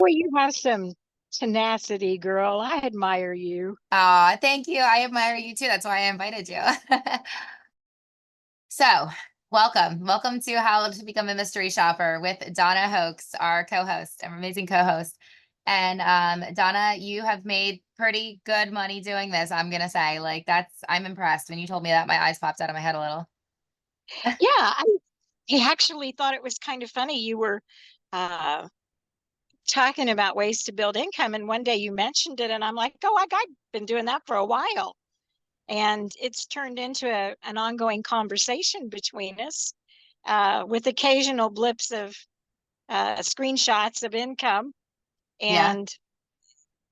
Well, you have some tenacity, girl. I admire you. Thank you. I admire you too. That's why I invited you. So, welcome. Welcome to How to Become a Mystery Shopper with Donna Hoax, our co-host, our amazing co-host. And Donna, you have made pretty good money doing this, I'm gonna say. I'm impressed. When you told me that, my eyes popped out of my head a little. Yeah, I actually thought it was kind of funny. You were uh, talking about ways to build income, and one day you mentioned it, and I'm like, oh, I've been doing that for a while. And it's turned into an ongoing conversation between us with occasional blips of screenshots of income. Yeah, And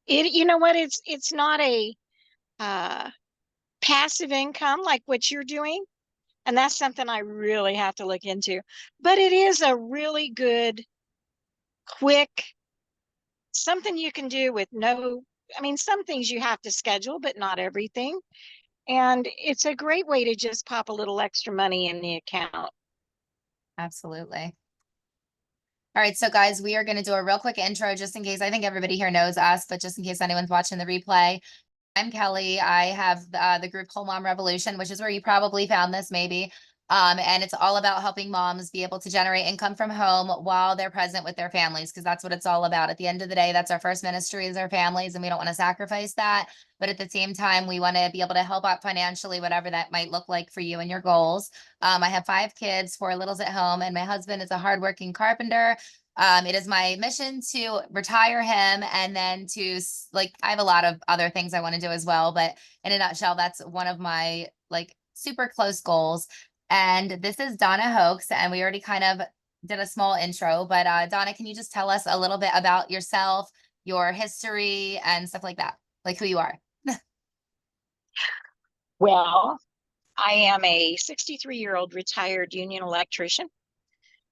you know what? It's not a uh, passive income like what you're doing. And that's something I really have to look into. But it is a really good, quick, something you can do with no, I mean, some things you have to schedule, but not everything. And it's a great way to just pop a little extra money in the account. absolutely. All right, so guys, we are going to do a real quick intro just in case. I think everybody here knows us, but just in case anyone's watching the replay. I'm Kelly. I have the group Whole Mom Revolution, which is where you probably found this maybe. And it's all about helping moms be able to generate income from home while they're present with their families, because that's what it's all about. At the end of the day, that's our first ministry is our families, and we don't want to sacrifice that. But at the same time, we want to be able to help out financially, whatever that might look like for you and your goals. I have 5 kids, 4 littles at home, and my husband is a hardworking carpenter. It is my mission to retire him and then I have a lot of other things I want to do as well, but in a nutshell, that's one of my super close goals. And this is Donna Hoax, and we already kind of did a small intro, but Donna, can you just tell us a little bit about yourself, your history, and stuff like that, like who you are? Well, I am a 63-year-old retired union electrician.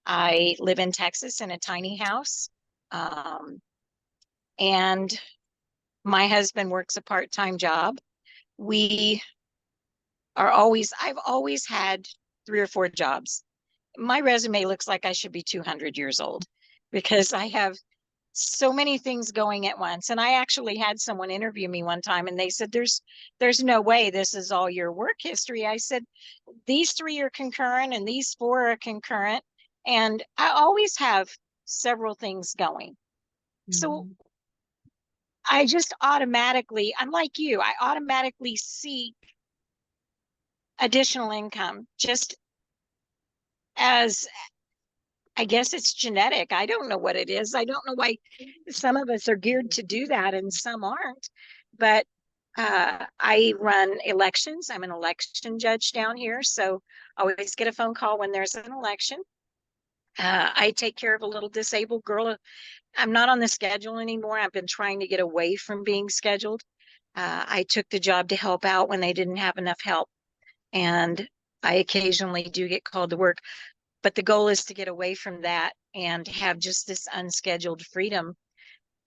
I live in Texas in a tiny house. Um, and my husband works a part-time job. We I've always had 3 or 4 jobs. My resume looks like I should be 200 years old because I have so many things going at once. And I actually had someone interview me one time and they said, there's no way this is all your work history. I said, these 3 are concurrent and these 4 are concurrent. And I always have several things going. So Mhm. I just automatically, unlike you, I automatically seek additional income just as I guess it's genetic. I don't know what it is. I don't know why some of us are geared to do that and some aren't. But I run elections. I'm an election judge down here. So I always get a phone call when there's an election. I take care of a little disabled girl. I'm not on the schedule anymore. I've been trying to get away from being scheduled. I took the job to help out when they didn't have enough help. And I occasionally do get called to work, but the goal is to get away from that and have just this unscheduled freedom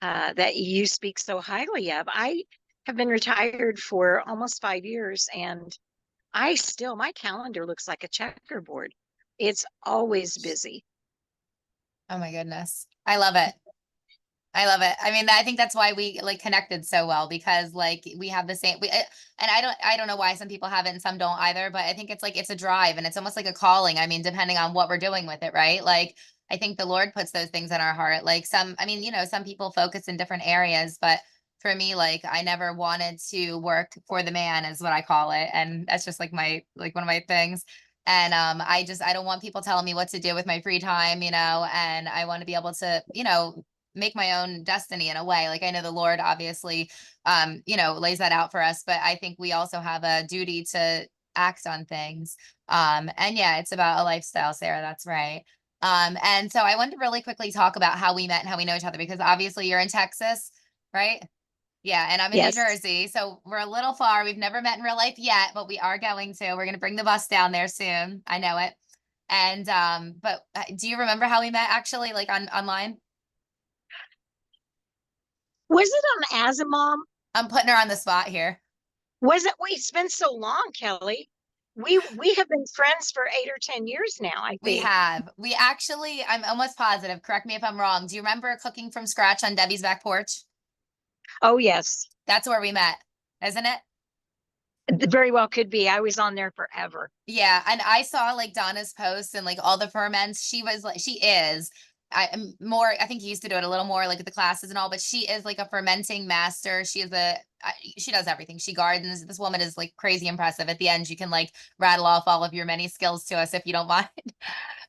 that you speak so highly of. I have been retired for almost 5 years, and my calendar looks like a checkerboard. It's always busy. Oh my goodness. I love it. I love it. I mean, I think that's why we connected so well because we have the same and I don't know why some people have it and some don't either, but I think it's a drive and it's almost like a calling. I mean, depending on what we're doing with it, right? I think the Lord puts those things in our heart. I mean, some people focus in different areas, but for me, I never wanted to work for the man is what I call it. And that's just one of my things. And I don't want people telling me what to do with my free time, and I want to be able to, make my own destiny in a way. I know the Lord obviously lays that out for us, but I think we also have a duty to act on things. And yeah, it's about a lifestyle, Sarah, that's right. And so I wanted to really quickly talk about how we met and how we know each other because obviously you're in Texas, right? Yeah, and I'm in New Yes. Jersey, so we're a little far. We've never met in real life yet, but we are going to. We're going to bring the bus down there soon. I know it. And but do you remember how we met actually, online? Was it on As a Mom? I'm putting her on the spot here. Was it? Wait, it's been so long, Kelly. We have been friends for 8 or 10 years now, I We think. have. We actually, I'm almost positive, correct me if I'm wrong. Do you remember cooking from scratch on Debbie's back porch? Oh, yes. That's where we met, isn't it? Very well could be. I was on there forever. Yeah, and I saw like Donna's posts and like all the ferments. She is. I am more. I think you used to do it a little more like at the classes and all, but she is like a fermenting master. She does everything. She gardens. This woman is like crazy impressive. At the end, you can like rattle off all of your many skills to us if you don't mind.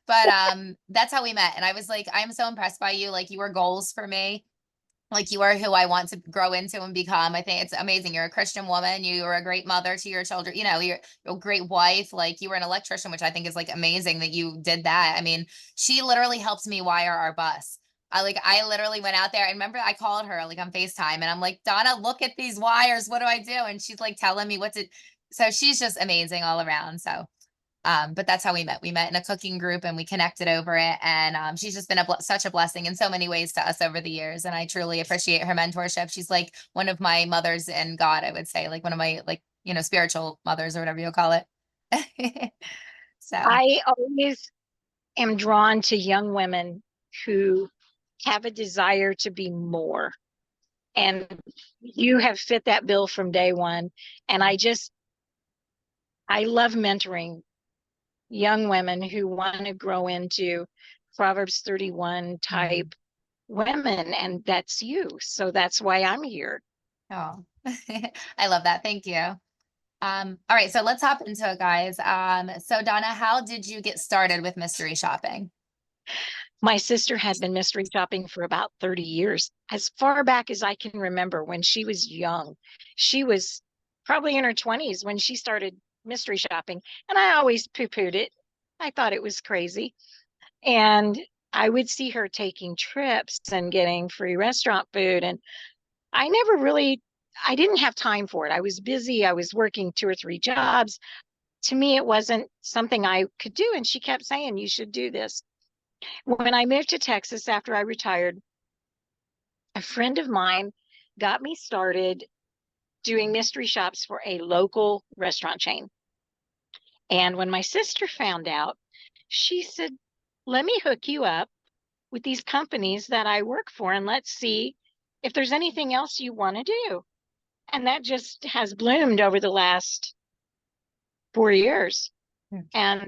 But that's how we met, and I was like, I'm so impressed by you. Like you were goals for me. Like you are who I want to grow into and become. I think it's amazing. You're a Christian woman. You are a great mother to your children. You know, you're a great wife. Like you were an electrician, which I think is like amazing that you did that. I mean, she literally helped me wire our bus. I literally went out there. I remember I called her like on FaceTime and I'm like, Donna, look at these wires. What do I do? And she's like telling me what to. So she's just amazing all around. So but that's how we met. We met in a cooking group and we connected over it. And she's just been such a blessing in so many ways to us over the years. And I truly appreciate her mentorship. She's like one of my mothers in God, I would say, like one of my like, you know, spiritual mothers or whatever you'll call it. So, I always am drawn to young women who have a desire to be more. And you have fit that bill from day one. And I love mentoring young women who want to grow into Proverbs 31 mm, type women. And that's you. So that's why I'm here. oh, I love that. Thank you. All right, so let's hop into it, guys. So Donna, how did you get started with mystery shopping? My sister had been mystery shopping for about 30 years, as far back as I can remember when she was young. She was probably in her 20s when she started mystery shopping, and I always poo pooed it. I thought it was crazy. And I would see her taking trips and getting free restaurant food. And I never really, I didn't have time for it. I was busy. I was working 2 or 3 jobs. To me, it wasn't something I could do. And she kept saying, you should do this. When I moved to Texas after I retired, a friend of mine got me started doing mystery shops for a local restaurant chain. And when my sister found out, she said, let me hook you up with these companies that I work for and let's see if there's anything else you want to do. And that just has bloomed over the last 4 years. Hmm. And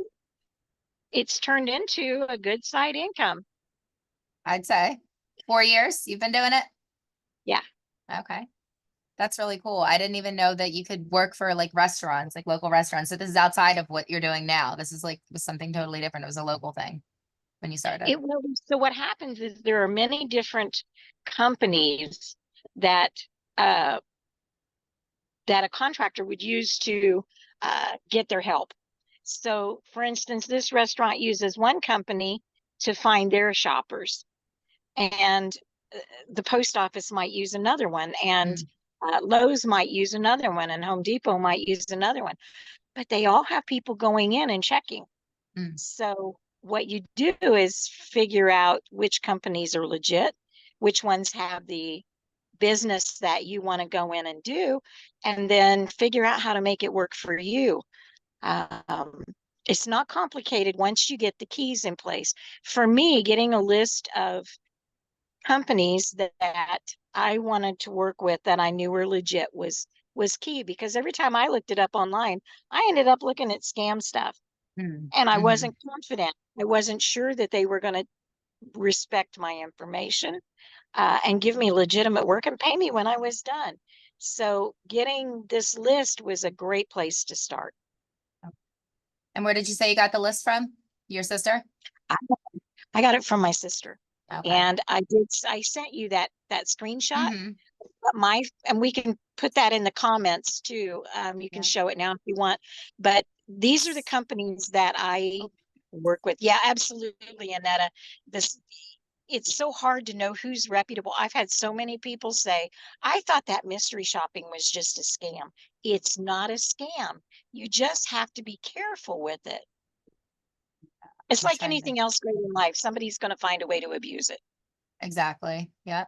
it's turned into a good side income. I'd say 4 years you've been doing it. Yeah. Okay. That's really cool. I didn't even know that you could work for like restaurants, like local restaurants. So this is outside of what you're doing now. This is like was something totally different. It was a local thing when you started. It will. So what happens is there are many different companies that uh, that a contractor would use to get their help. So, for instance, this restaurant uses one company to find their shoppers, and the post office might use another one, and Mm, Lowe's might use another one, and Home Depot might use another one. But they all have people going in and checking. mm, So, what you do is figure out which companies are legit, which ones have the business that you want to go in and do, and then figure out how to make it work for you. Um, it's not complicated once you get the keys in place. For me, getting a list of companies that I wanted to work with that I knew were legit was key because every time I looked it up online, I ended up looking at scam stuff mm, and I mhm. wasn't confident. I wasn't sure that they were going to respect my information and give me legitimate work and pay me when I was done. So getting this list was a great place to start. And where did you say you got the list from? Your sister? I, I got it from my sister. Okay. And I sent you that screenshot, Mm-hmm. but and we can put that in the comments too. You can Yeah. show it now if you want, but these are the companies that I Oh, work with. Yeah, absolutely. And that this it's so hard to know who's reputable. I've had so many people say, I thought that mystery shopping was just a scam. It's not a scam. You just have to be careful with it. It's I'm like trying to anything else great in life. Somebody's going to find a way to abuse it. exactly. Yeah.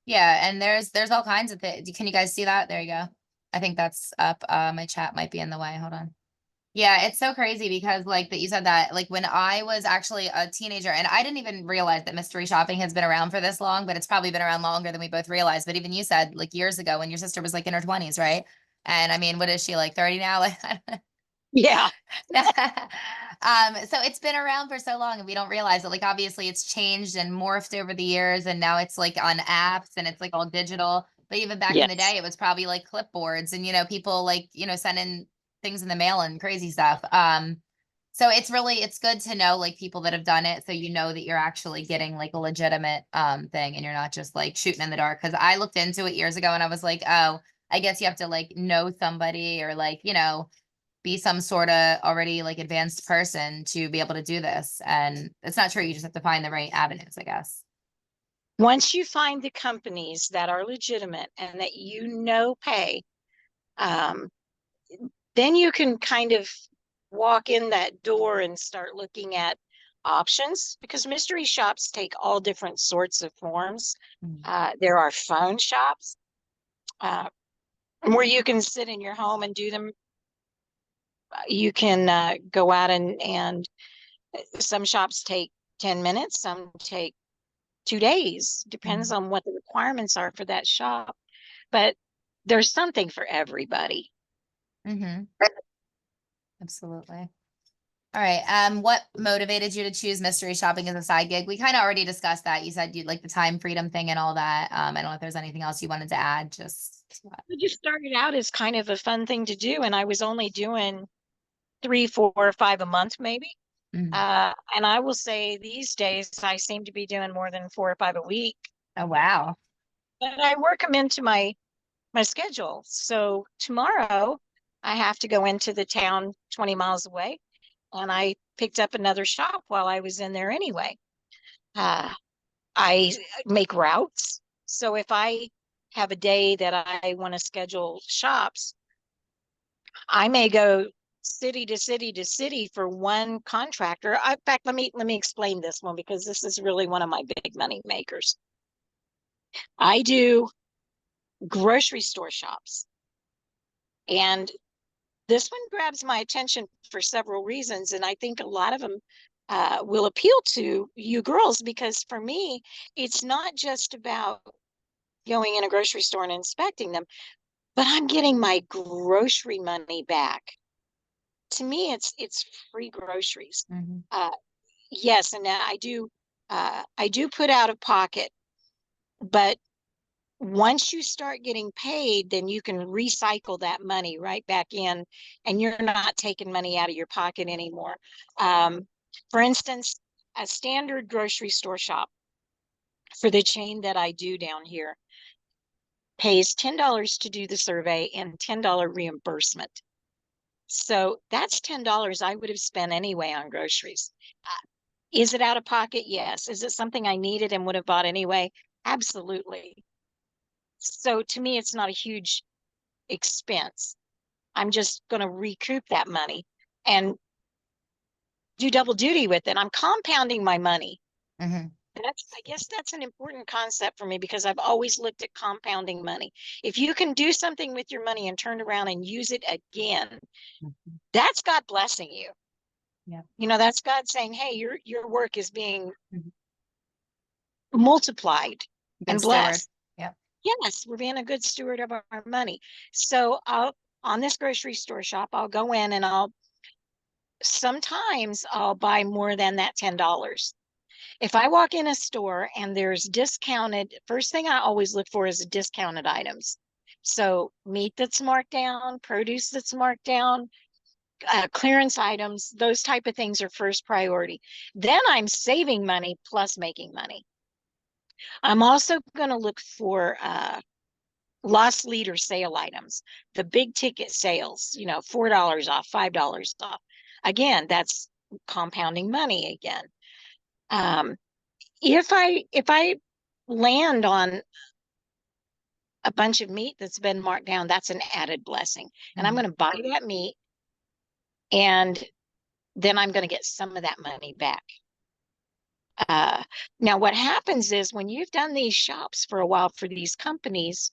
Yeah. And there's all kinds of things. Can you guys see that? There you go. I think that's up. My chat might be in the way. Hold on. Yeah, it's so crazy because like that you said that like when I was actually a teenager and I didn't even realize that mystery shopping has been around for this long, but it's probably been around longer than we both realized. But even you said like years ago when your sister was like in her 20s, right? And I mean, what is she like 30 now? Like Yeah. so it's been around for so long and we don't realize it. Like obviously it's changed and morphed over the years and now it's like on apps and it's like all digital. But even back in the Yes. day, it was probably like clipboards and people like, sending things in the mail and crazy stuff. So it's good to know like people that have done it so you know that you're actually getting like a legitimate thing and you're not just like shooting in the dark. Cause I looked into it years ago and I was like, oh, I guess you have to like know somebody or like, be some sort of already like advanced person to be able to do this. And it's not true. You just have to find the right avenues, I guess. Once you find the companies that are legitimate and that pay, um, then you can kind of walk in that door and start looking at options because mystery shops take all different sorts of forms. Mhm. There are phone shops uh, where you can sit in your home and do them. You can go out and some shops take 10 minutes, some take 2 days, depends Mhm. on what the requirements are for that shop. But there's something for everybody. Mhm. Absolutely. All right. What motivated you to choose mystery shopping as a side gig? We kind of already discussed that. You said you'd like the time freedom thing and all that. I don't know if there's anything else you wanted to add. Just It just started out as kind of a fun thing to do, and I was only doing three, four, or five a month, maybe. Mhm. And I will say these days I seem to be doing more than four or five a week, Oh wow. but I work them into my schedule. So tomorrow I have to go into the town 20 miles away, and I picked up another shop while I was in there anyway. Uh, I make routes. So if I have a day that I want to schedule shops, I may go city to city to city for one contractor. In fact, let me explain this one because this is really one of my big money makers. I do grocery store shops, and this one grabs my attention for several reasons, and I think a lot of them will appeal to you girls because for me, it's not just about going in a grocery store and inspecting them, but I'm getting my grocery money back. To me, it's free groceries. Mhm. Uh, yes, and I do put out of pocket, but once you start getting paid, then you can recycle that money right back in, and you're not taking money out of your pocket anymore. Um, for instance, a standard grocery store shop for the chain that I do down here pays $10 to do the survey and $10 reimbursement. So that's $10 I would have spent anyway on groceries. Is it out of pocket? Yes. Is it something I needed and would have bought anyway? Absolutely. So to me, it's not a huge expense. I'm just going to recoup that money and do double duty with it. I'm compounding my money. Mhm. I guess that's an important concept for me because I've always looked at compounding money. If you can do something with your money and turn around and use it again, Mhm. that's God blessing you. Yeah. That's God saying, "Hey, your work is being Mhm. multiplied Good and steward. blessed." Yep. Yes, we're being a good steward of our money. So I'll on this grocery store shop, I'll go in and I'll buy more than that $10. If I walk in a store and there's discounted, first thing I always look for is discounted items. So meat that's marked down, produce that's marked down, clearance items, those type of things are first priority. Then I'm saving money plus making money. I'm also going to look for loss leader sale items, the big ticket sales, $4 off, $5 off. Again, that's compounding money again. Um, if I land on a bunch of meat that's been marked down, that's an added blessing. And I'm Mhm. going to buy that meat and then I'm going to get some of that money back. Uh, Now, what happens is when you've done these shops for a while for these companies,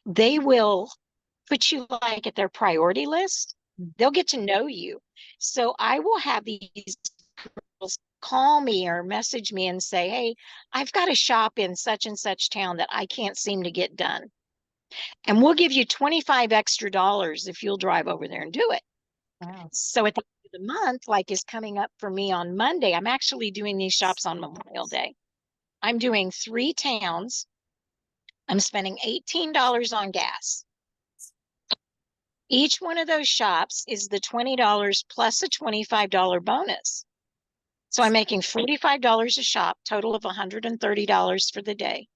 they will put you like at their priority list. They'll get to know you. So I will have these girls call me or message me and say, hey, I've got a shop in such and such town that I can't seem to get done. And we'll give you 25 extra dollars if you'll drive over there and do it. Wow. So at the end of the month, like is coming up for me on Monday, I'm actually doing these shops on Memorial Day. I'm doing 3 towns. I'm spending $18 on gas. Each one of those shops is the $20 plus a $25 bonus. So I'm making $45 a shop, total of $130 for the day.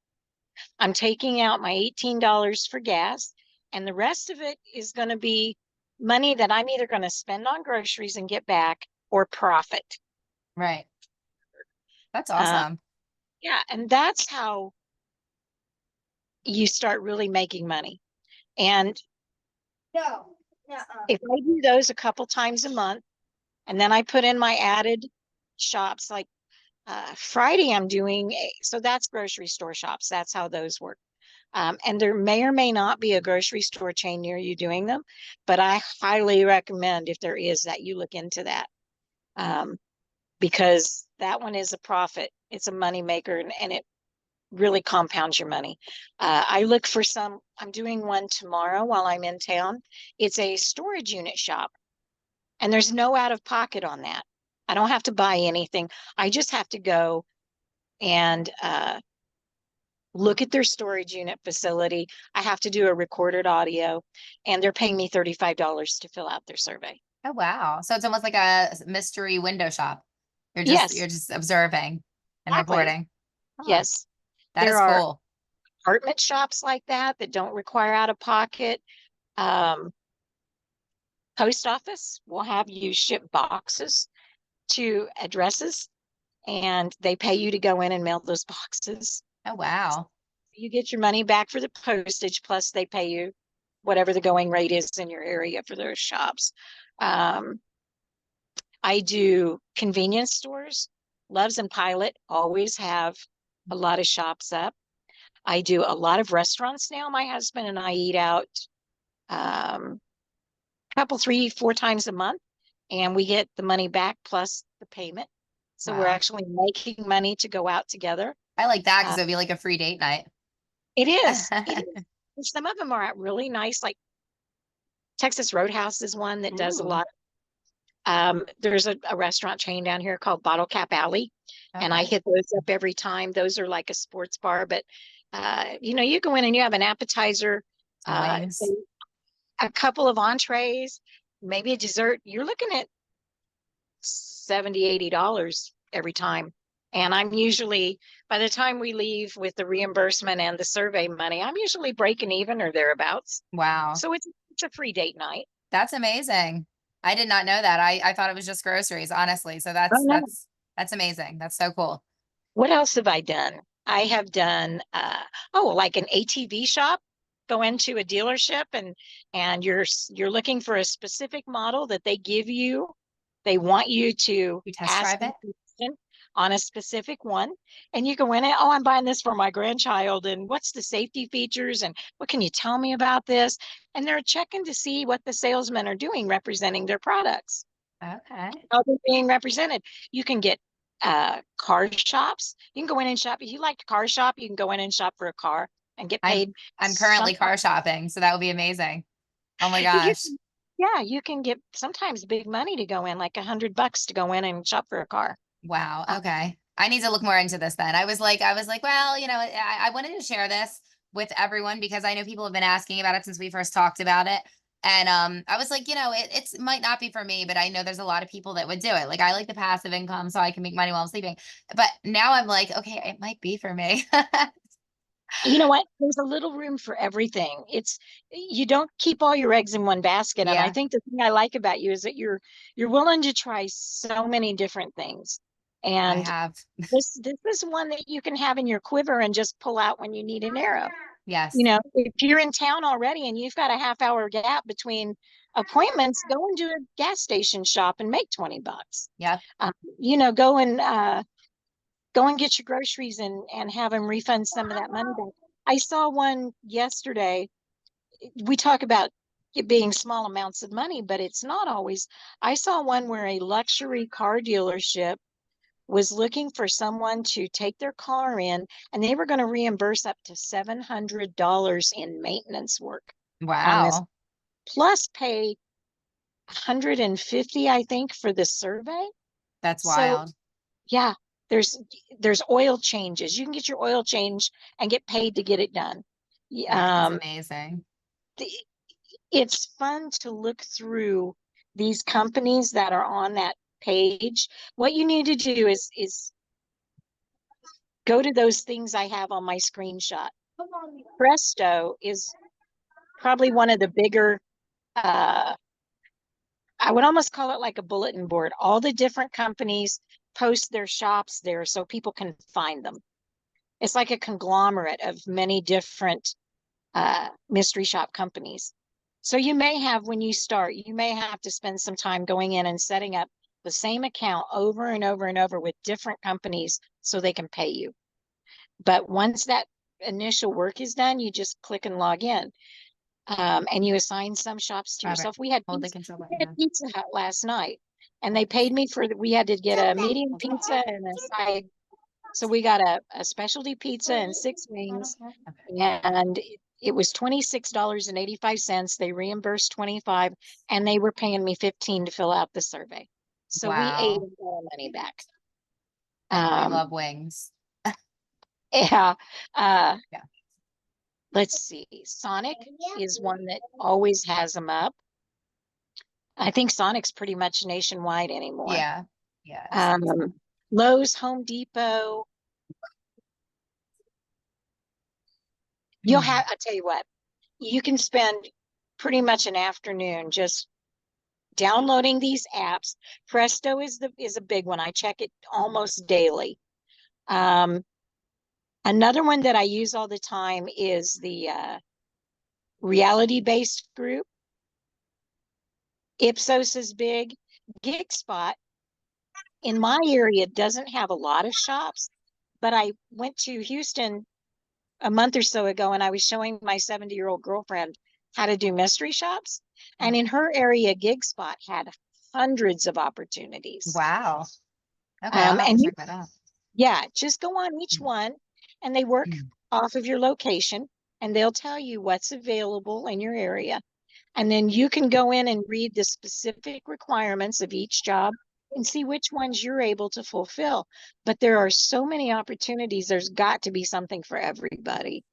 I'm taking out my $18 for gas, and the rest of it is going to be money that I'm either going to spend on groceries and get back or profit. Right. That's Uh, awesome. yeah, and that's how you start really making money. And No. Uh-uh. if I do those a couple times a month, and then I put in my added shops, like Friday, I'm doing so that's grocery store shops. That's how those work. And there may or may not be a grocery store chain near you doing them, but I highly recommend if there is that you look into that, um, because that one is a profit. It's a money maker, and it really compounds your money. I look for some. I'm doing one tomorrow while I'm in town. It's a storage unit shop, and there's no out of pocket on that. I don't have to buy anything. I just have to go and look at their storage unit facility. I have to do a recorded audio, and they're paying me $35 to fill out their survey. Oh, wow. So it's almost like a mystery window shop. You're Yes, just observing and exactly. reporting. Huh. Yes. That There is are cool. apartment shops like that that don't require out of pocket. Um, Post office will have you ship boxes to addresses, and they pay you to go in and mail those boxes. Oh, wow. You get your money back for the postage, plus they pay you whatever the going rate is in your area for those shops. Um, I do convenience stores. Loves and Pilot always have a lot of shops up. I do a lot of restaurants now. My husband and I eat out a couple, 3, 4 times a month, and we get the money back plus the payment. So we're Wow. actually making money to go out together. I like that because Uh, it'd be like a free date night. it is. It is. And some of them are at really nice, like Texas Roadhouse is one that does a Ooh, lot. There's a restaurant chain down here called Bottle Cap Alley, and I okay. hit those up every time. Those are like a sports bar, but you go in and you have an appetizer, Some wings. a couple of entrees, maybe a dessert. You're looking at 70, $80 every time. And I'm usually, by the time we leave with the reimbursement and the survey money, I'm usually breaking even or thereabouts. Wow. So it's a free date night. That's amazing. I did not know that. I thought it was just groceries, honestly. So Oh no. that's amazing. That's so cool. What else have I done? I have done like an ATV shop. Go into a dealership, and you're looking for a specific model that they give you. They want you to You test ask drive them it? a question on a specific one, and you go in and, oh, I'm buying this for my grandchild, and what's the safety features, and what can you tell me about this? And they're checking to see what the salesmen are doing representing their products, Okay. how they're being represented. You can get car shops. You can go in and shop. If you like to car shop, you can go in and shop for a car and get I'm paid. I'm currently Sometimes car shopping, so that would be amazing. Oh my you gosh. yeah, you can get sometimes big money to go in, like $100 to go in and shop for a car. Wow. Uh, Okay. I need to look more into this then. I was like, well, I wanted to share this with everyone because I know people have been asking about it since we first talked about it. And I was like, it might not be for me, but I know there's a lot of people that would do it. Like I like the passive income so I can make money while I'm sleeping. But now I'm like, okay, it might be for me. you know what? There's a little room for everything. You don't keep all your eggs in one basket. And I Yeah, think the thing I like about you is that you're willing to try so many different things. I And have. this is one that you can have in your quiver and just pull out when you need an arrow. Yes. If you're in town already and you've got a half-hour gap between appointments, go and do a gas station shop and make $20. Yep. Um, you know, go and go and get your groceries and have them refund some of that money back. I saw one yesterday. We talk about it being small amounts of money, but it's not always. I saw one where a luxury car dealership was looking for someone to take their car in, and they were going to reimburse up to $700 in maintenance work on this, Wow. plus pay 150, I think, for the survey. That's So wild. yeah, there's there's oil changes. You can get your oil change and get paid to get it done. That's Um, amazing. the- it's fun to look through these companies that are on that page. What you need to do is go to those things I have on my screenshot. Presto is probably one of the bigger, I would almost call it like a bulletin board. All the different companies post their shops there so people can find them. It's like a conglomerate of many different mystery shop companies. So you may have, when you start, you may have to spend some time going in and setting up the same account over and over and over with different companies so they can pay you. But once that initial work is done, you just click and log in. And you assign some shops to Robert, yourself. We had hold the control we button had down. Pizza Hut last night, and they paid me for we had to get a medium pizza and a side. So we got a specialty pizza and 6 wings, and it was $26.85. They reimbursed 25, and they were paying me 15 to fill out the survey. So we ate Wow. our money back. And we Um, love wings. yeah. Uh, Yeah. let's see. Sonic is one that always has them up. I think Sonic's pretty much nationwide anymore. Yeah. Yes. Um, Lowe's, Home Depot. I'll tell you what, you can spend pretty much an afternoon just downloading these apps. Presto is a big one. I check it almost daily. Um, Another one that I use all the time is the reality-based group. Ipsos is big. GigSpot in my area doesn't have a lot of shops, but I went to Houston a month or so ago and I was showing my 70-year-old girlfriend how to do mystery shops. And in her area, GigSpot had hundreds of opportunities. Wow. Okay, I'll have to And check that out. yeah, just go on each one and they work off of your location and they'll tell you what's available in your area. And then you can go in and read the specific requirements of each job and see which ones you're able to fulfill. But there are so many opportunities, there's got to be something for everybody.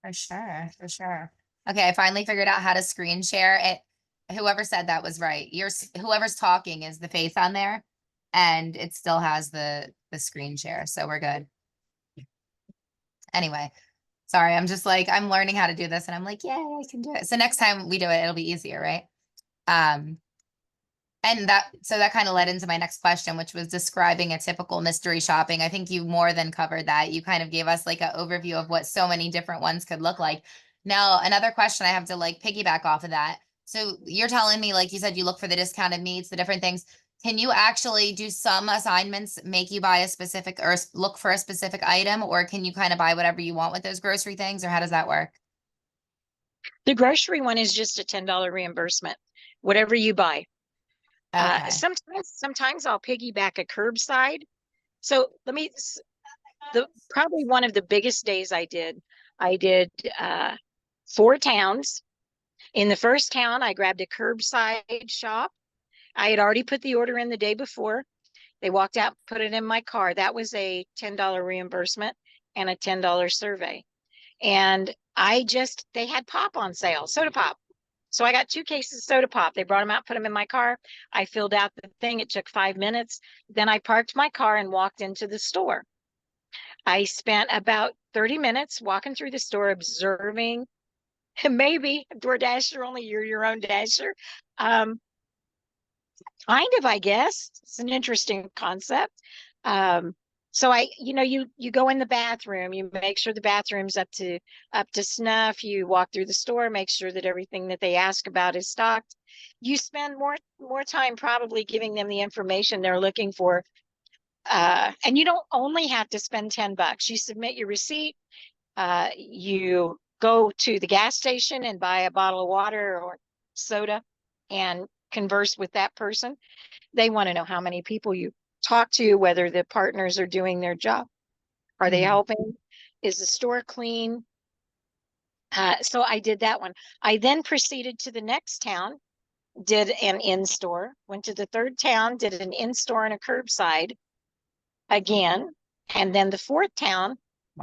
For sure, for sure. Okay, I finally figured out how to screen share it. Whoever said that was right. Whoever's talking is the face on there, and it still has the screen share, so we're good. Anyway, sorry, I'm just like I'm learning how to do this, and I'm like, yeah, I can do it. So next time we do it, it'll be easier, right? Um, and that kind of led into my next question, which was describing a typical mystery shopping. I think you more than covered that. You kind of gave us like an overview of what so many different ones could look like. Now, another question I have to like piggyback off of that. So you're telling me, like you said, you look for the discounted meats, the different things. Can you actually do some assignments, make you buy a specific or look for a specific item, or can you kind of buy whatever you want with those grocery things, or how does that work? The grocery one is just a $10 reimbursement, whatever you buy. Okay. Sometimes I'll piggyback a curbside. So probably one of the biggest days I did 4 towns. In the first town, I grabbed a curbside shop. I had already put the order in the day before. They walked out, put it in my car. That was a $10 reimbursement and a $10 survey. And they had pop on sale, soda pop. So I got 2 cases of soda pop. They brought them out, put them in my car. I filled out the thing. It took 5 minutes. Then I parked my car and walked into the store. I spent about 30 minutes walking through the store, observing. Maybe DoorDasher, only you're your own dasher. Um, kind of, I guess. It's an interesting concept. Um, so you go in the bathroom, you make sure the bathroom's up to snuff. You walk through the store, make sure that everything that they ask about is stocked. You spend more time probably giving them the information they're looking for. And you don't only have to spend $10. You submit your receipt. You go to the gas station and buy a bottle of water or soda and converse with that person. They want to know how many people you talk to, whether the partners are doing their job. Are they Mhm. helping? Is the store clean? So I did that one. I then proceeded to the next town, did an in-store, went to the third town, did an in-store and a curbside again. And then the fourth town,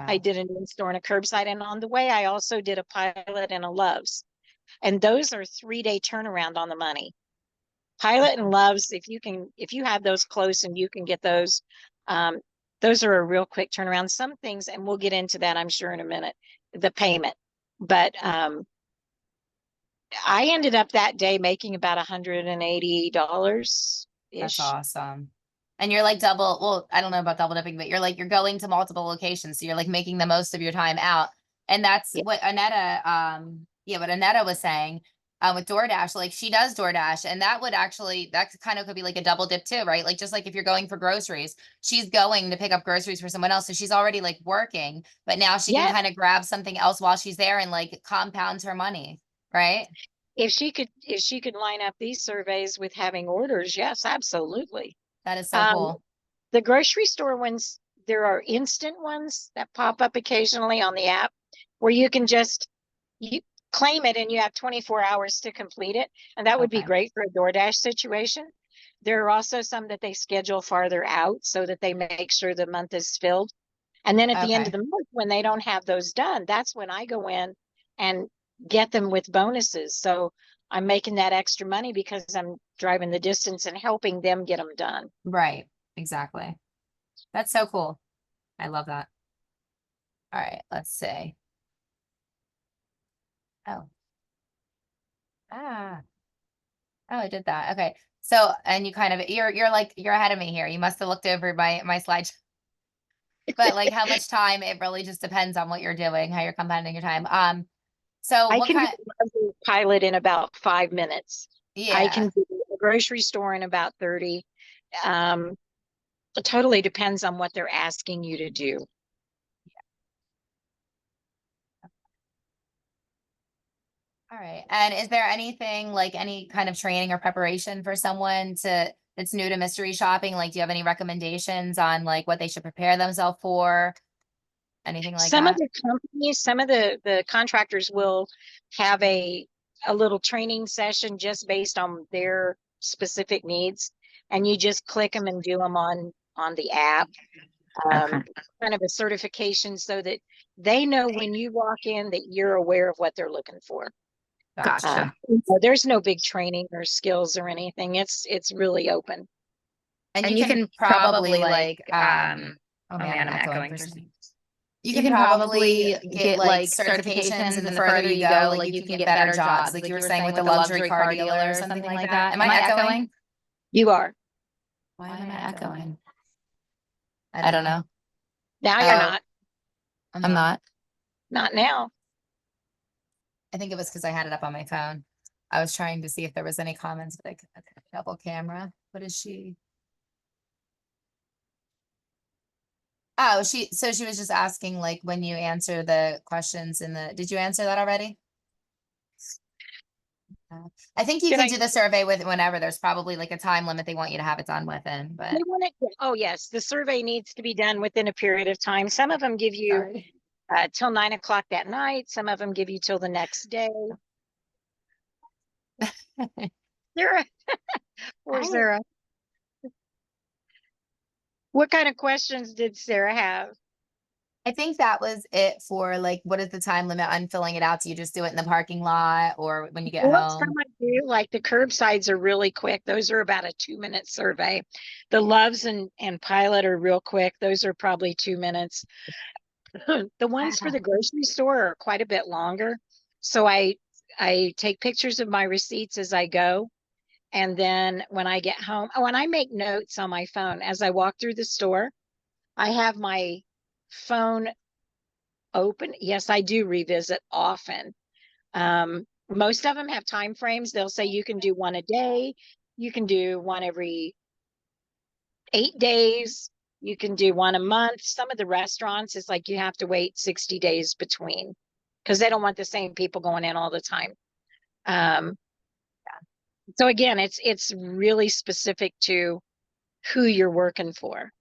I Wow. did an in-store and a curbside. And on the way, I also did a Pilot and a Love's. And those are 3-day turnaround on the money. Pilot and Love's, if you have those close and you can get um, those are a real quick turnaround. Some things, and we'll get into that, I'm sure, in a minute, the payment. But I ended up that day making about $180 That's ish. awesome. And you're like double, well, I don't know about double dipping, but you're going to multiple locations. So you're like making the most of your time out. And that's Yeah. what what Anetta was saying, with DoorDash, like she does DoorDash, and that kind of could be like a double dip too, right? Like just like if you're going for groceries, she's going to pick up groceries for someone else. So she's already like working, but now she can Yeah. kind of grab something else while she's there and like compounds her money, right? If she could line up these surveys with having orders, yes, absolutely. That is so Um, cool. the grocery store ones, there are instant ones that pop up occasionally on the app where you can just you claim it and you have 24 hours to complete it. And that would be Okay. great for a DoorDash situation. There are also some that they schedule farther out so that they make sure the month is filled. And then at the end of Okay. the month, when they don't have those done, that's when I go in and get them with bonuses. So I'm making that extra money because I'm driving the distance and helping them get them done. Right. Exactly. That's so cool. I love that. All right, let's see. Oh, ah, oh, I did that. Okay. So, and you kind of you're ahead of me here. You must have looked over my slide. But like how much time, it really just depends on what you're doing, how you're compounding your time. So I what can do kind, a pilot in about 5 minutes. I can yeah. do a grocery store in about 30. Um, it totally depends on what they're asking you to do. All right. And is there anything like any kind of training or preparation for someone that's new to mystery shopping? Like, do you have any recommendations on like what they should prepare themselves for? Anything like Some of that? the companies, some of the contractors will have a little training session just based on their specific needs, and you just click them and do them on the app. Okay. Kind of a certification so that they know when you walk in that you're aware of what they're looking for. Gotcha. There's no big training or skills or anything. It's really open. And you And you can can probably probably like, oh man, I'm man, I'm echoing echoing for for some. some. You You can can probably probably get get like like certifications, and certifications, the and the further further you you go, go, like like you you can can get get better better jobs. jobs, Like like you were you were saying saying with with the the luxury luxury car car dealer dealer or or something something like like that. that. Am I echoing? You are. Why Why am am I I echoing? echoing? I I don't don't know. know. Now you're Oh, not. I'm I'm not. not. Not now. I think it was because I had it up on my phone. I was trying to see if there was any comments, but okay, double camera. What is she? Oh, so she was just asking like when you answer the questions did you answer that already? I think you Did can I? do the survey with whenever. There's probably like a time limit they want you to have it done within, They but want it. Oh, yes. The survey needs to be done within a period of time. Some of them give you sorry. till 9 o'clock that night. Some of them give you till the next day. Sarah, or Hi. Sarah, what kind of questions did Sarah have? I think that was it for like what is the time limit on filling it out? Do you just do it in the parking lot or when you get Most time home? I do, like the curbsides are really quick. Those are about a 2-minute survey. The Loves and Pilot are real quick. Those are probably 2 minutes. The ones for Wow. the grocery store are quite a bit longer. So I take pictures of my receipts as I go. And then when I get home, oh, and I make notes on my phone as I walk through the store. I have my phone open. Yes, I do revisit often. Most of them have time frames. They'll say you can do one a day, you can do one every 8 days, you can do one a month. Some of the restaurants is like you have to wait 60 days between because they don't want the same people going in all the time. Um, So again, it's really specific to who you're working for.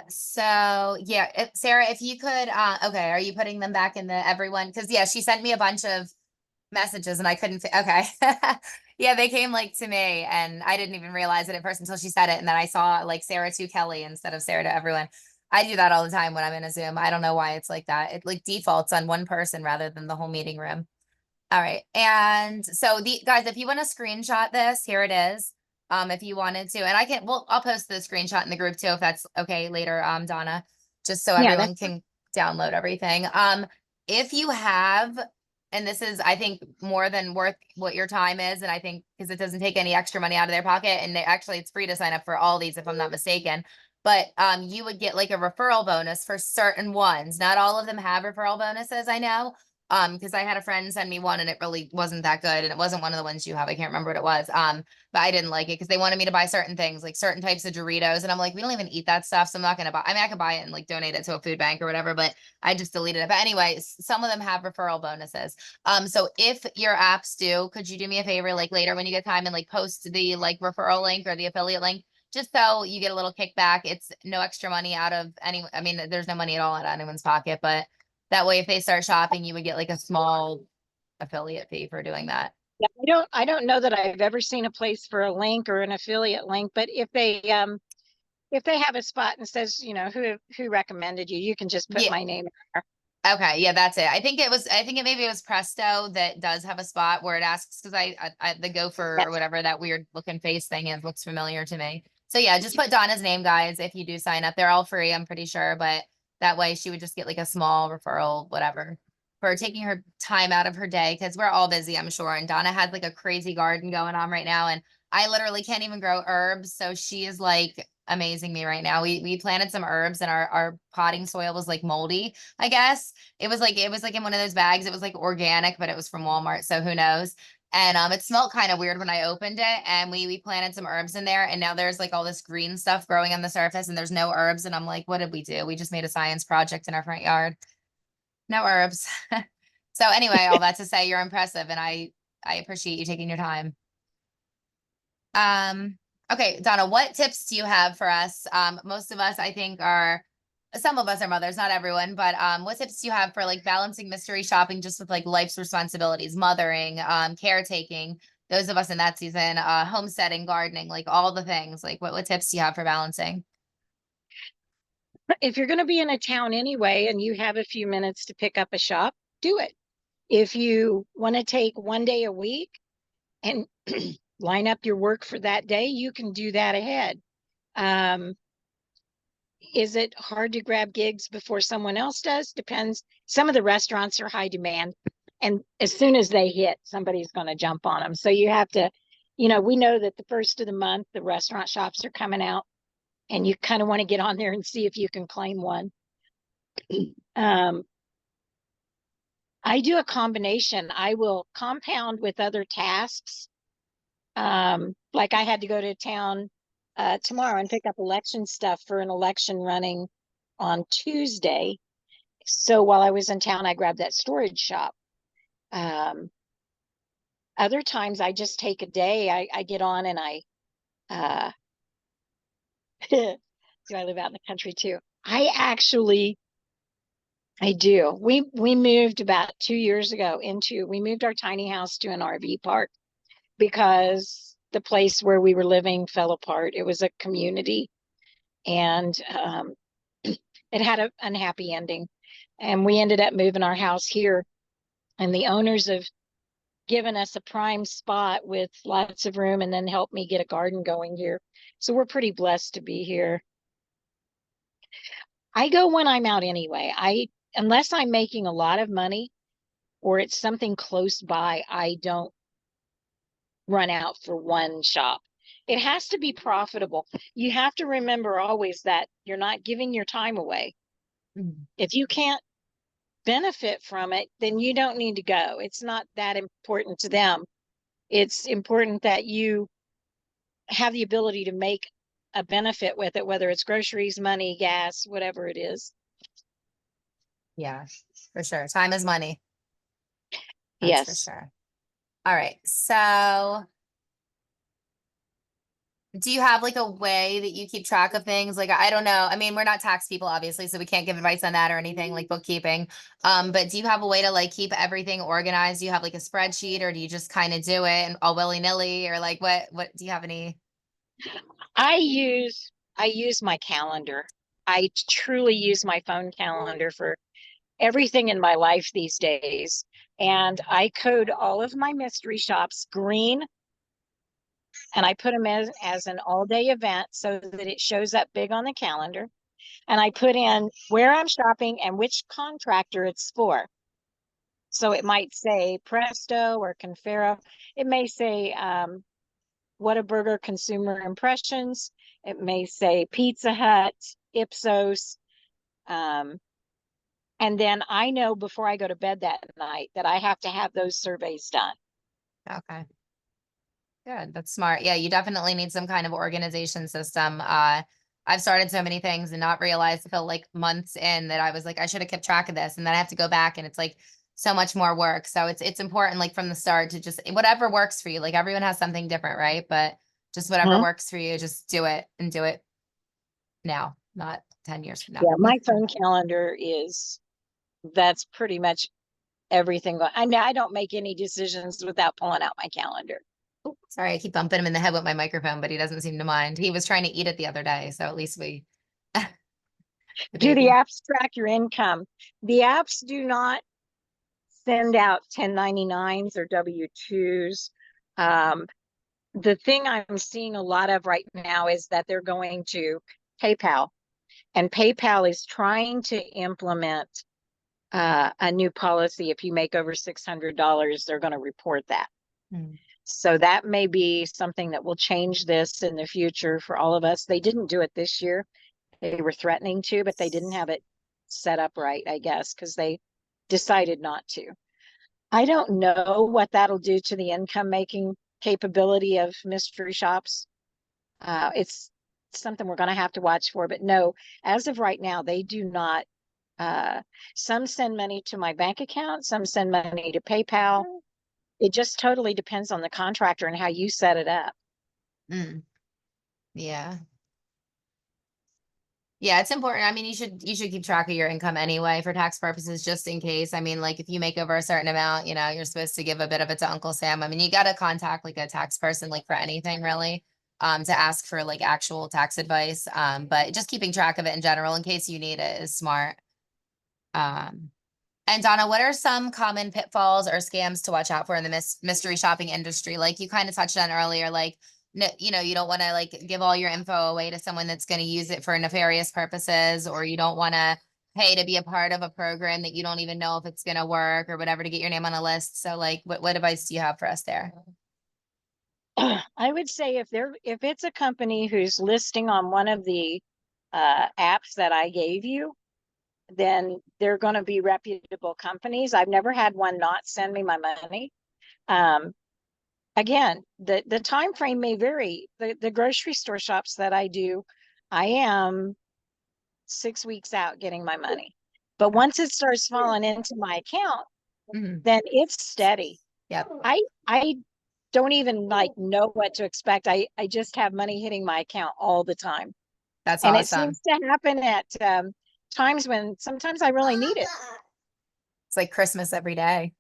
So yeah, Sarah, if you could, okay, are you putting them back in the everyone? Because yeah, she sent me a bunch of messages and I couldn't, okay. Yeah, they came like to me and I didn't even realize it at first until she said it. And then I saw like Sarah to Kelly instead of Sarah to everyone. I do that all the time when I'm in a Zoom. I don't know why it's like that. It like defaults on one person rather than the whole meeting room. All right. And so the guys, if you want to screenshot this, here it is. If you wanted to, and I can, well, I'll post the screenshot in the group too, if that's okay later, Donna, just so Yeah, that's everyone can download everything. If you have, and this is, I think, more than worth what your time is, and I think because it doesn't take any extra money out of their pocket, and actually it's free to sign up for all these, if I'm not mistaken. But you would get like a referral bonus for certain ones. Not all of them have referral bonuses, I know. Because I had a friend send me one and it really wasn't that good. And it wasn't one of the ones you have. I can't remember what it was. But I didn't like it because they wanted me to buy certain things, like certain types of Doritos. And I'm like, we don't even eat that stuff. So I'm not gonna buy. I mean, I could buy it and like donate it to a food bank or whatever, but I just deleted it. But anyway, some of them have referral bonuses. So if your apps do, could you do me a favor, like later when you get time and like post the like referral link or the affiliate link? Just so you get a little kickback. It's no extra money out of any, I mean, there's no money at all out of anyone's pocket, but that way, if they start shopping, you would get like a small affiliate fee for doing that. yeah. I don't know that I've ever seen a place for a link or an affiliate link, but if they have a spot and says, who recommended you, you can just put Yeah. my name in there. Okay. Yeah, that's it. I think it maybe it was Presto that does have a spot where it asks because the gopher or Yes. whatever that weird looking face thing is looks familiar to me. So yeah, just put Donna's name, guys, if you do sign up. They're all free, I'm pretty sure, but that way she would just get like a small referral, whatever, for taking her time out of her day because we're all busy, I'm sure. And Donna has like a crazy garden going on right now, and I literally can't even grow herbs, so she is like amazing me right now. We planted some herbs and our potting soil was like moldy, I guess. It was like in one of those bags. It was like organic, but it was from Walmart, so who knows? And it smelled kind of weird when I opened it. And we planted some herbs in there, and now there's like all this green stuff growing on the surface, and there's no herbs. And I'm like, what did we do? We just made a science project in our front yard. No herbs. So anyway, all that to say, you're impressive, and I appreciate you taking your time. Um, okay, Donna, what tips do you have for us? Most of us, I think, are some of us are mothers, not everyone, but what tips do you have for like balancing mystery shopping just with like life's responsibilities, mothering, caretaking, those of us in that season, homesteading, gardening, like all the things. Like what tips do you have for balancing? If you're going to be in a town anyway and you have a few minutes to pick up a shop, do it. If you want to take one day a week and line up your work for that day, you can do that ahead. Um, is it hard to grab gigs before someone else does? Depends. Some of the restaurants are high demand, and as soon as they hit, somebody's going to jump on them. So you have to, we know that the first of the month, the restaurant shops are coming out, and you kind of want to get on there and see if you can claim one. Um, I do a combination. I will compound with other tasks. Like I had to go to town tomorrow and pick up election stuff for an election running on Tuesday. So while I was in town, I grabbed that storage shop. Um, Other times I just take a day. I get on and uh, do I live out in the country too? I do. We moved about 2 years ago we moved our tiny house to an RV park because the place where we were living fell apart. It was a community and it had an unhappy ending. And we ended up moving our house here. And the owners have given us a prime spot with lots of room and then helped me get a garden going here. So we're pretty blessed to be here. I go when I'm out anyway. Unless I'm making a lot of money or it's something close by, I don't run out for one shop. It has to be profitable. You have to remember always that you're not giving your time away. Mhm. If you can't benefit from it, then you don't need to go. It's not that important to them. It's important that you have the ability to make a benefit with it, whether it's groceries, money, gas, whatever it is. Yeah, for sure. Time is money. That's for Yes. sure. All right. So do you have like a way that you keep track of things? Like, I don't know. I mean, we're not tax people, obviously, so we can't give advice on that or anything like bookkeeping. But do you have a way to like keep everything organized? Do you have like a spreadsheet, or do you just kind of do it and all willy-nilly, or like what do you have any? I use my calendar. I truly use my phone calendar for everything in my life these days. And I code all of my mystery shops green, and I put them as an all day event so that it shows up big on the calendar. And I put in where I'm shopping and which contractor it's for. So it might say Presto or Confero. It may say Whataburger Consumer Impressions. It may say Pizza Hut, Ipsos. Um, and then I know before I go to bed that night that I have to have those surveys done. Okay. Good. That's smart. Yeah, you definitely need some kind of organization system. I've started so many things and not realized until like months in that I was like, I should have kept track of this. And then I have to go back and it's like so much more work. So it's important like from the start to just whatever works for you. Like everyone has something different, right? But just whatever Mhm. works for you, just do it and do it now, not 10 years from now. Yeah, my phone calendar that's pretty much everything. I mean, I don't make any decisions without pulling out my calendar. Sorry, I keep bumping him in the head with my microphone, but he doesn't seem to mind. He was trying to eat it the other day, so at least we the Do the baby. apps track your income? The apps do not send out 1099s or W-2s. Um, the thing I'm seeing a lot of right now is that they're going to PayPal, and PayPal is trying to implement a new policy. If you make over $600, they're going to report that. Hmm. So that may be something that will change this in the future for all of us. They didn't do it this year. They were threatening to, but they didn't have it set up right, I guess, because they decided not to. I don't know what that'll do to the income making capability of mystery shops. It's something we're going to have to watch for, but no, as of right now, they do not. Uh, some send money to my bank account, some send money to PayPal. It just totally depends on the contractor and how you set it up. Mm, yeah. Yeah, it's important. I mean, you should keep track of your income anyway for tax purposes, just in case. I mean, like if you make over a certain amount, you're supposed to give a bit of it to Uncle Sam. I mean, you got to contact like a tax person, like for anything really, to ask for like actual tax advice. But just keeping track of it in general in case you need it is smart. Um, and Donna, what are some common pitfalls or scams to watch out for in the mystery shopping industry? Like you kind of touched on earlier, like no, you don't want to like give all your info away to someone that's going to use it for nefarious purposes, or you don't want to pay to be a part of a program that you don't even know if it's going to work or whatever to get your name on a list. So like what advice do you have for us there? I would say if it's a company who's listing on one of the apps that I gave you, then they're going to be reputable companies. I've never had one not send me my money. Um, Again, the time frame may vary. The grocery store shops that I do, I am 6 weeks out getting my money. But once it starts falling into my account, Mhm. then it's steady. Yep. I don't even like know what to expect. I just have money hitting my account all the time. That's And it awesome. seems to happen at times when sometimes I really need it. It's like Christmas every day.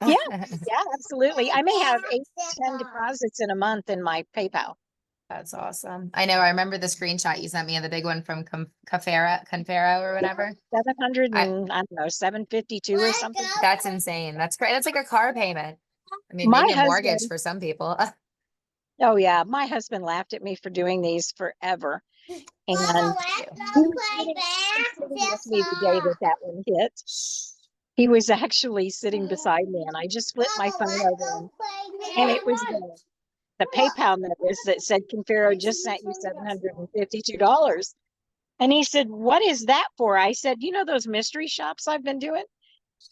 Yeah, yeah, absolutely. I may have 8, 10 deposits in a month in my PayPal. That's awesome. I know. I remember the screenshot you sent me of the big one from Confero or Yeah, whatever. 700 I and I don't know, 752 or something. That's insane. That's great. That's like a car payment. I mean, My maybe a mortgage husband, for some people. oh yeah, my husband laughed at me for doing these forever. And he was sitting with me the day that that one hit. He was actually sitting beside me, and I just flipped my phone over, and it was the PayPal notice that said Confero just sent you $752. And he said, "What is that for?" I said, "You know those mystery shops I've been doing?"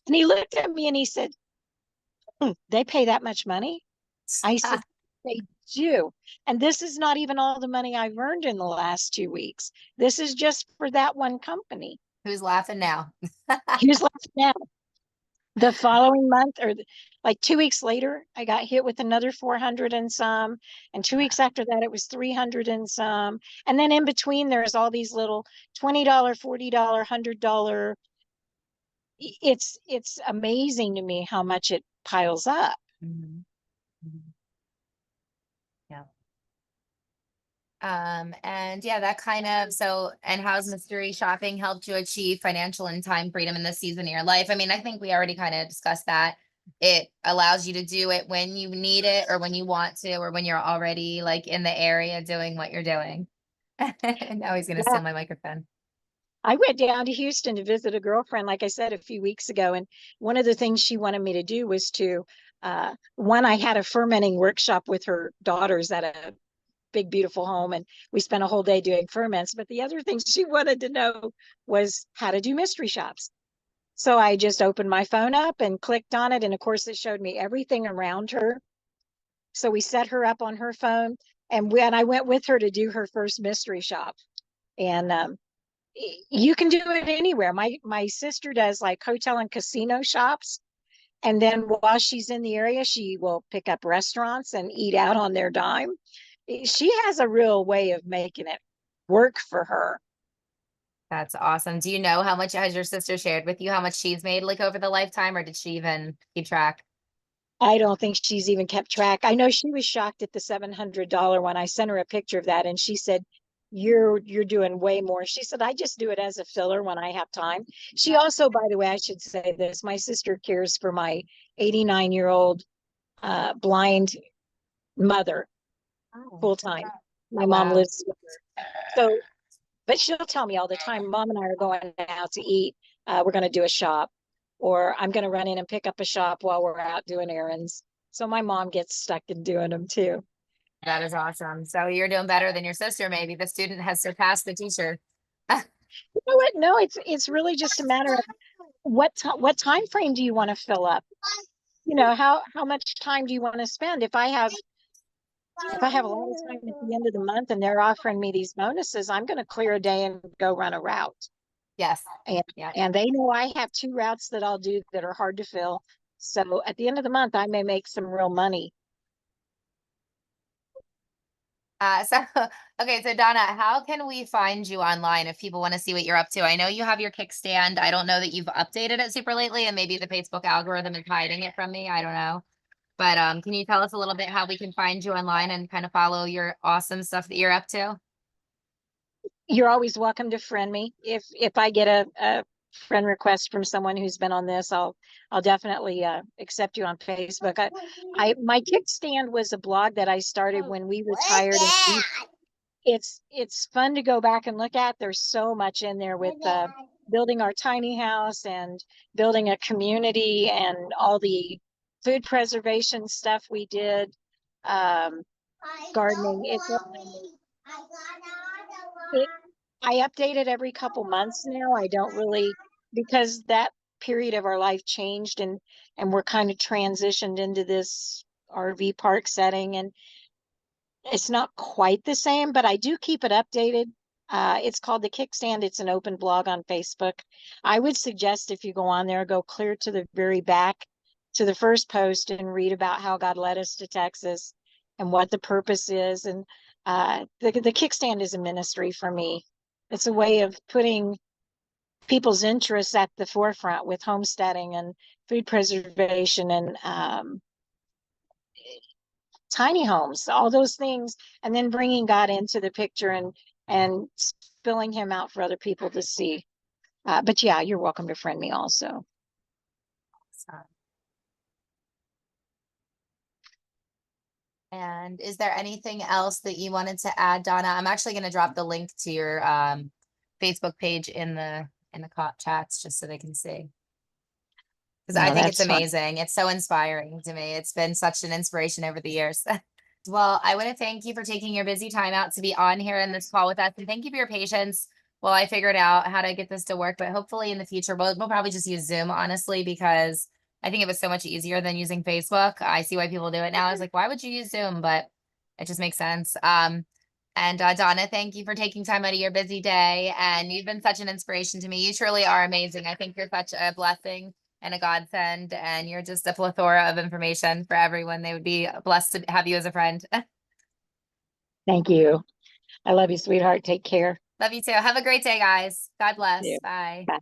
And he looked at me and he said, "They pay that much money?" I said, "They do. And this is not even all the money I've earned in the last 2 weeks. This is just for that one company." Who's laughing now? He was laughing now. The following month, like 2 weeks later, I got hit with another 400 and some. And 2 weeks after that, it was 300 and some. And then in between, there's all these little $20, $40, $100. It's amazing to me how much it piles up. Mhm. Mhm. Yeah. And yeah, that kind of and how's mystery shopping helped you achieve financial and time freedom in this season of your life? I mean, I think we already kind of discussed that. It allows you to do it when you need it or when you want to, or when you're already like in the area doing what you're doing. And now he's gonna Yeah. steal my microphone. I went down to Houston to visit a girlfriend, like I said, a few weeks ago. And one of the things she wanted me to do was one, I had a fermenting workshop with her daughters at a big, beautiful home. And we spent a whole day doing ferments. But the other thing she wanted to know was how to do mystery shops. So I just opened my phone up and clicked on it. And of course, it showed me everything around her. So we set her up on her phone. And when I went with her to do her first mystery shop. And you can do it anywhere. My sister does like hotel and casino shops. And then while she's in the area, she will pick up restaurants and eat out on their dime. She has a real way of making it work for her. That's awesome. Do you know how much has your sister shared with you how much she's made like over the lifetime, or did she even keep track? I don't think she's even kept track. I know she was shocked at the $700 one. I sent her a picture of that and she said, you're doing way more. She said, I just do it as a filler when I have time. She also, by the way, I should say this, my sister cares for my 89-year-old blind mother Oh, full time. My oh mom wow. lives with her. So, but she'll tell me all the time, Mom and I are going out to eat. We're going to do a shop, or I'm going to run in and pick up a shop while we're out doing errands. So my mom gets stuck in doing them too. That is awesome. So you're doing better than your sister, maybe. The student has surpassed the teacher. You know what? No, it's really just a matter of what time frame do you want to fill up? You know, how much time do you want to spend? If I have a lot of time at the end of the month and they're offering me these bonuses, I'm going to clear a day and go run a route. Yes. And Yeah. and they know I have two routes that I'll do that are hard to fill. So at the end of the month, I may make some real money. So okay, so Donna, how can we find you online if people want to see what you're up to? I know you have your kickstand. I don't know that you've updated it super lately, and maybe the Facebook algorithm is hiding it from me. I don't know. But can you tell us a little bit how we can find you online and kind of follow your awesome stuff that you're up to? You're always welcome to friend me. If I get a friend request from someone who's been on this, I'll definitely accept you on Facebook. I my kickstand was a blog that I started when we retired, and it's fun to go back and look at. There's so much in there with building our tiny house and building a community and all the food preservation stuff we did, um, gardening. It I update it every couple months now. I don't really, because that period of our life changed, and we're kind of transitioned into this RV park setting, and it's not quite the same, but I do keep it updated. It's called the Kickstand. It's an open blog on Facebook. I would suggest if you go on there, go clear to the very back to the first post and read about how God led us to Texas and what the purpose is. And the Kickstand is a ministry for me. It's a way of putting people's interests at the forefront with homesteading and food preservation and tiny homes, all those things, and then bringing God into the picture and spilling him out for other people to see. But yeah, you're welcome to friend me also. And is there anything else that you wanted to add, Donna? I'm actually going to drop the link to your Facebook page in the chats just so they can see. Because I No, think it's that's fine. amazing. It's so inspiring to me. It's been such an inspiration over the years. Well, I want to thank you for taking your busy time out to be on here in this call with us. And thank you for your patience while I figured out how to get this to work. But hopefully in the future, we'll probably just use Zoom, honestly, because I think it was so much easier than using Facebook. I see why people do it now. I was like, why would you use Zoom? But it just makes sense. And Donna, thank you for taking time out of your busy day. And you've been such an inspiration to me. You truly are amazing. I think you're such a blessing and a godsend, and you're just a plethora of information for everyone. They would be blessed to have you as a friend. Thank you. I love you, sweetheart. Take care. Love you too. Have a great day, guys. God Yeah. bless. Bye. Bye.